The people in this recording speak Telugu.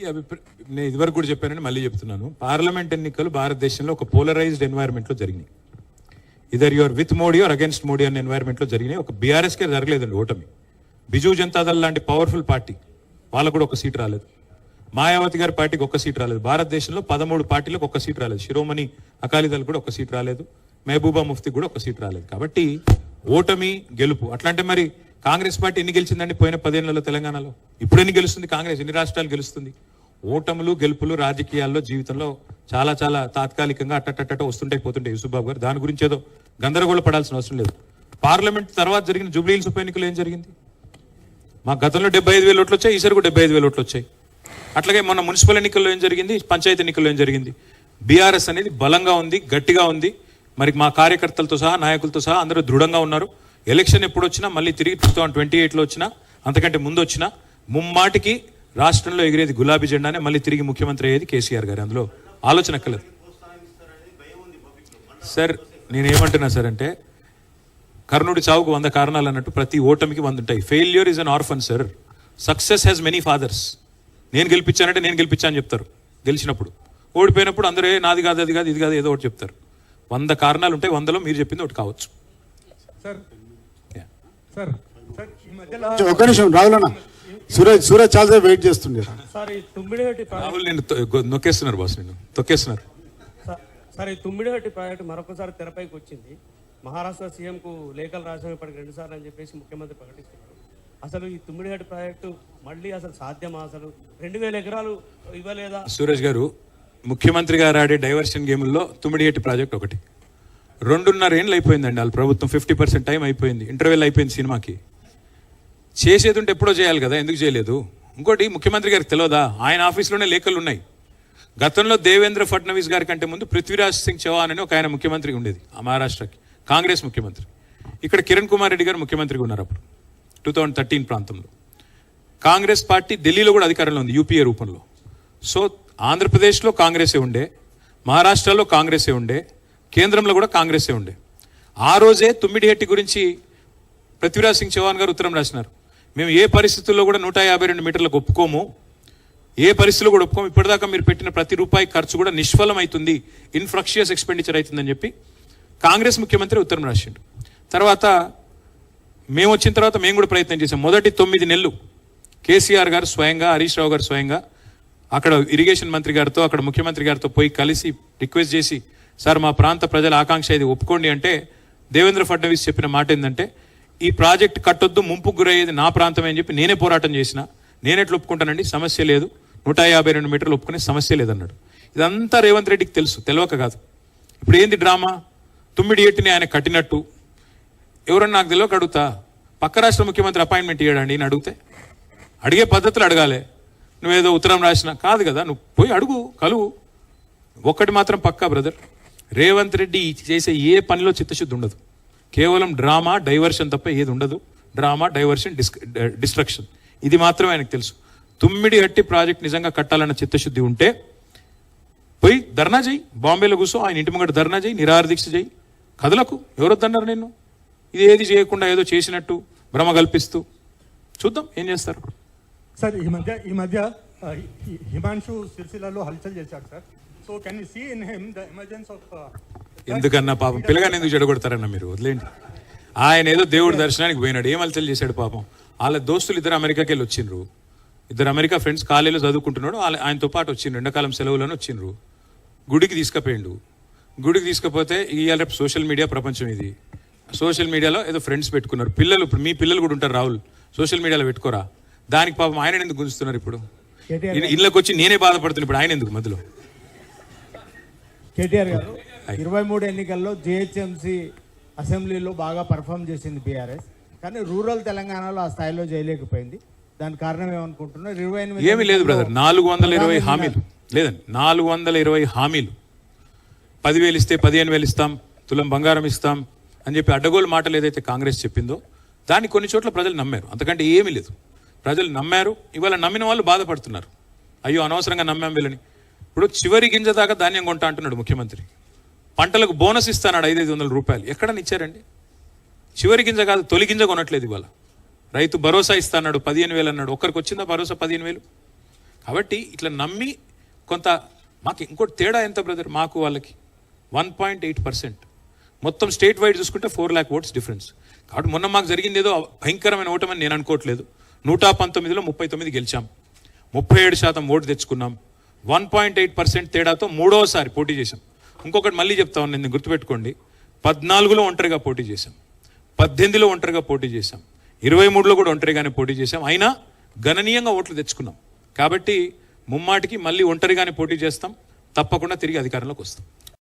నేను ఇదివరకు కూడా చెప్పానని మళ్ళీ చెప్తున్నాను. పార్లమెంట్ ఎన్నికలు భారతదేశంలో ఒక పోలరైజ్డ్ ఎన్వైరన్మెంట్లో జరిగినాయి. Either you're with Modi or against Modi అనే ఎన్వైరన్మెంట్లో జరిగినాయి. ఒక బీఆర్ఎస్కే జరగలేదండి ఓటమి. బిజు జనతాదళ్ లాంటి పవర్ఫుల్ పార్టీ వాళ్ళకు కూడా ఒక సీట్ రాలేదు. మాయావతి గారి పార్టీకి ఒక్క సీట్ రాలేదు. భారతదేశంలో 13 పార్టీలకు ఒక్క సీట్ రాలేదు. శిరోమణి అకాలీదళ్ కూడా ఒక సీట్ రాలేదు. మహబూబా ముఫ్తీ కూడా ఒక సీట్ రాలేదు. కాబట్టి ఓటమి గెలుపు అట్లాంటి మరి కాంగ్రెస్ పార్టీ ఎన్ని గెలిచిందండి పోయిన 10 ఏళ్లలో తెలంగాణలో? ఇప్పుడు ఎన్ని గెలుస్తుంది కాంగ్రెస్? ఎన్ని రాష్ట్రాలు గెలుస్తుంది? ఓటములు గెలుపులు రాజకీయాల్లో జీవితంలో చాలా చాలా తాత్కాలికంగా అట్టట్ట వస్తుంటాయి పోతుంటాయి. యూసుఫ్ గారు దాని గురించి ఏదో గందరగోళ పడాల్సిన అవసరం లేదు. పార్లమెంట్ తర్వాత జరిగిన జూబ్లీహిల్స్ ఉప ఎన్నికలు ఏం జరిగింది? మా గతంలో 75,000 ఓట్లు వచ్చాయి, ఈసారి కూడా 75,000 ఓట్లు వచ్చాయి. అట్లాగే మొన్న మున్సిపల్ ఎన్నికల్లో ఏం జరిగింది, పంచాయతీ ఎన్నికల్లో ఏం జరిగింది? బీఆర్ఎస్ అనేది బలంగా ఉంది, గట్టిగా ఉంది. మరి మా కార్యకర్తలతో సహా నాయకులతో సహా అందరూ దృఢంగా ఉన్నారు. ఎలక్షన్ ఎప్పుడు వచ్చినా మళ్ళీ తిరిగి 2028లో వచ్చినా అంతకంటే ముందు వచ్చినా ముమ్మాటికి రాష్ట్రంలో ఎగిరేది గులాబీ జెండానే, మళ్ళీ తిరిగి ముఖ్యమంత్రి అయ్యేది కేసీఆర్ గారు. అందులో ఆలోచన ఎక్కలేదు సార్. నేనేమంటున్నా సార్ అంటే కర్ణుడి చావుకు 100 కారణాలు అన్నట్టు ప్రతి ఓటమికి 100 ఉంటాయి. Failure is an orphan sir. Success has many fathers. నేను గెలిపించానంటే నేను గెలిపించాను చెప్తారు గెలిచినప్పుడు. ఓడిపోయినప్పుడు అందరూ నాది కాదు అది కాదు ఇది కాదు ఏదో ఒకటి చెప్తారు. 100 కారణాలు ఉంటాయి, 100లో మీరు చెప్పింది ఒకటి కావచ్చు. ఒక్క నిమిషం రాహుల్ అన్న, సూరజ్ చాలా వెయిట్ చేస్తుండే. రాహుల్ నేను నొక్కేస్తున్నారు బాస్, నేను తొక్కేస్తున్నారు. సరే, తుమ్మిడిహట్టి ప్రాజెక్టు మరొకసారి తెరపైకి వచ్చింది. మహారాష్ట్ర సీఎంకు లేఖలు రాసిన ఇప్పటికి 2 సార్లు అని చెప్పేసి ముఖ్యమంత్రి ప్రకటిస్తున్నారు. అసలు ఈ తుమ్మిడిహట్టి ప్రాజెక్టు మళ్ళీ అసలు సాధ్యమా? అసలు 2,000 ఎకరాలు ఇవ్వలేదా? సూరజ్ గారు, ముఖ్యమంత్రి గారు ఆడే డైవర్షన్ గేముల్లో తుమ్మిడిహట్టి ప్రాజెక్ట్ ఒకటి. 2.5 ఏళ్ళు అయిపోయిందండి వాళ్ళ ప్రభుత్వం. 50% టైం అయిపోయింది, ఇంటర్వెల్ అయిపోయింది సినిమాకి. చేసేది ఉంటే ఎప్పుడో చేయాలి కదా, ఎందుకు చేయలేదు? ఇంకోటి ముఖ్యమంత్రి గారికి తెలియదా? ఆయన ఆఫీస్లోనే లేఖలు ఉన్నాయి. గతంలో దేవేంద్ర ఫడ్నవీస్ గారి కంటే ముందు పృథ్వీరాజ్ సింగ్ చౌహాన్ అని ఒక ఆయన ముఖ్యమంత్రి ఉండేది ఆ మహారాష్ట్రకి, కాంగ్రెస్ ముఖ్యమంత్రి. ఇక్కడ కిరణ్ కుమార్ రెడ్డి గారు ముఖ్యమంత్రిగా ఉన్నారు అప్పుడు 2013 ప్రాంతంలో. కాంగ్రెస్ పార్టీ ఢిల్లీలో కూడా అధికారంలో ఉంది యూపీఏ రూపంలో. సో ఆంధ్రప్రదేశ్లో కాంగ్రెసే ఉండే, మహారాష్ట్రలో కాంగ్రెసే ఉండే, కేంద్రంలో కూడా కాంగ్రెసే ఉండే. ఆ రోజే తుమ్మిడిహట్టి గురించి పృథ్వీరాజ్ సింగ్ చౌహాన్ గారు ఉత్తరం రాసినారు. మేము ఏ పరిస్థితుల్లో కూడా 152 మీటర్లకు ఒప్పుకోము, ఏ పరిస్థితుల్లో కూడా ఒప్పుకోము. ఇప్పటిదాకా మీరు పెట్టిన ప్రతి రూపాయి ఖర్చు కూడా నిష్ఫలం అవుతుంది, ఇన్ఫ్రక్షియస్ ఎక్స్పెండిచర్ అవుతుందని చెప్పి కాంగ్రెస్ ముఖ్యమంత్రి ఉత్తరం రాసిండు. తర్వాత మేము వచ్చిన తర్వాత మేము కూడా ప్రయత్నం చేసాం. మొదటి 9 నెలలు కేసీఆర్ గారు స్వయంగా, హరీష్ రావు గారు స్వయంగా అక్కడ ఇరిగేషన్ మంత్రి గారితో, అక్కడ ముఖ్యమంత్రి గారితో పోయి కలిసి రిక్వెస్ట్ చేసి, సార్ మా ప్రాంత ప్రజల ఆకాంక్ష ఇది ఒప్పుకోండి అంటే, దేవేంద్ర ఫడ్నవీస్ చెప్పిన మాట ఏంటంటే, ఈ ప్రాజెక్ట్ కట్టొద్దు, ముంపుకు గురయ్యేది నా ప్రాంతమే అని చెప్పి నేనే పోరాటం చేసిన, నేనెట్లు ఒప్పుకుంటానండి, సమస్య లేదు, 152 మీటర్లు ఒప్పుకునే సమస్య లేదన్నాడు. ఇదంతా రేవంత్ రెడ్డికి తెలుసు, తెలియక కాదు. ఇప్పుడు ఏంది డ్రామా? తుమ్మిడిహట్టిని ఆయన కట్టినట్టు ఎవరన్నా నాకు తెలియక అడుగుతా, పక్క రాష్ట్ర ముఖ్యమంత్రి అపాయింట్మెంట్ ఇవ్వడండి అని అడిగితే, అడిగే పద్ధతులు అడగాలి. నువ్వేదో ఉత్తరం రాసినా కాదు కదా, నువ్వు పోయి అడుగు, కలువు. ఒక్కటి మాత్రం పక్కా బ్రదర్, రేవంత్ రెడ్డి చేసే ఏ పనిలో చిత్తశుద్ధి ఉండదు. కేవలం డ్రామా, డైవర్షన్ తప్ప ఏది ఉండదు. డ్రామా, డైవర్షన్, డిస్ట్రక్షన్, ఇది మాత్రమే ఆయనకు తెలుసు. తుమ్మిడిహట్టి ప్రాజెక్ట్ నిజంగా కట్టాలన్న చిత్తశుద్ధి ఉంటే పోయి ధర్నా చేయి, బాంబేలో కూర్చో, ఆయన ఇంటి ముంగట ధర్నా చేయి, నిరాహార దీక్ష చేయి, కథలకు ఎవరొద్దన్నారు నిన్ను? ఇది ఏది చేయకుండా ఏదో చేసినట్టు భ్రమ కల్పిస్తూ చూద్దాం ఏం చేస్తారు. సార్ ఈ మధ్య హిమాంశు సిరిసిల్లలో హల్చల్ చేశాడు sir. So can you see in him the emergence of ఎందుకన్నా పాపం పిల్లగాని ఎందుకు చెడగొడతారన్న మీరు? వదిలేండి. ఆయన ఏదో దేవుడి దర్శనానికి పోయినాడు, ఏం హల్చల్ చేశాడు పాపం. వాళ్ళ దోస్తులు 2 అమెరికాకి వెళ్ళి వచ్చిండ్రు. 2 అమెరికా ఫ్రెండ్స్ కాలేజీలో చదువుకుంటున్నాడు, ఆయనతో పాటు వచ్చిండ్రు, ఎండాకాలం సెలవులను వచ్చిండ్రు. గుడికి తీసుకుపోయిండు. గుడికి తీసుకుపోతే ఇవాళ రేపు సోషల్ మీడియా ప్రపంచం ఇది. సోషల్ మీడియాలో ఏదో ఫ్రెండ్స్ పెట్టుకున్నారు. పిల్లలు, ఇప్పుడు మీ పిల్లలు కూడా ఉంటారు రాహుల్, సోషల్ మీడియాలో పెట్టుకోరా? దానికి పాపం ఆయన ఎందుకు గుంజుతున్నారు? ఇప్పుడు ఇళ్ళకి వచ్చి నేనే బాధపడుతున్నా, ఇప్పుడు ఆయన ఎందుకు మధ్యలో? కేటీఆర్ గారు 23 ఎన్నికల్లో జిహెచ్ఎంసీ అసెంబ్లీలో బాగా పర్ఫామ్ చేసింది బీఆర్ఎస్, కానీ రూరల్ తెలంగాణలో ఆ స్థాయిలో చేయలేకపోయింది. దానికి కారణం ఏమనుకుంటున్నారు? 28 ఏమీ లేదు బ్రదర్, 420 హామీలు లేదండి, 420 హామీలు. 10,000 ఇస్తే 15,000 ఇస్తాం, తులం బంగారం ఇస్తాం అని చెప్పి అడ్డగోలు మాటలు ఏదైతే కాంగ్రెస్ చెప్పిందో దాన్ని కొన్ని చోట్ల ప్రజలు నమ్మారు. అంతకంటే ఏమీ లేదు. ప్రజలు నమ్మారు. ఇవాళ నమ్మిన వాళ్ళు బాధపడుతున్నారు, అయ్యో అనవసరంగా నమ్మాం వీళ్ళని. ఇప్పుడు చివరి గింజ దాకా ధాన్యం కొంటా అంటున్నాడు ముఖ్యమంత్రి. పంటలకు బోనస్ ఇస్తానాడు 500 రూపాయలు. ఎక్కడని ఇచ్చారండి? చివరి గింజ కాదు, తొలి గింజ కొనట్లేదు ఇవాళ. రైతు భరోసా ఇస్తాడు 15,000 అన్నాడు. ఒక్కరికి వచ్చిందా భరోసా 15,000? కాబట్టి ఇట్లా నమ్మి కొంత మాకు ఇంకోటి తేడా ఎంత బ్రదర్ మాకు వాళ్ళకి 1.8%. మొత్తం స్టేట్ వైడ్ చూసుకుంటే 4 lakh ఓట్స్ డిఫరెన్స్. కాబట్టి మొన్న మాకు జరిగింది ఏదో భయంకరమైన ఓటమని నేను అనుకోవట్లేదు. 119లో 39 గెలిచాం, 37% ఓటు తెచ్చుకున్నాం, 1.8% తేడాతో 3వసారి పోటీ చేశాం. ఇంకొకటి మళ్ళీ చెప్తా ఉన్నాను, నేను గుర్తుపెట్టుకోండి, 14లో ఒంటరిగా పోటీ చేశాం, 18లో ఒంటరిగా పోటీ చేశాం, 23లో కూడా ఒంటరిగానే పోటీ చేశాం, అయినా గణనీయంగా ఓట్లు తెచ్చుకున్నాం. కాబట్టి ముమ్మాటికి మళ్ళీ ఒంటరిగానే పోటీ చేస్తాం, తప్పకుండా తిరిగి అధికారంలోకి వస్తాం.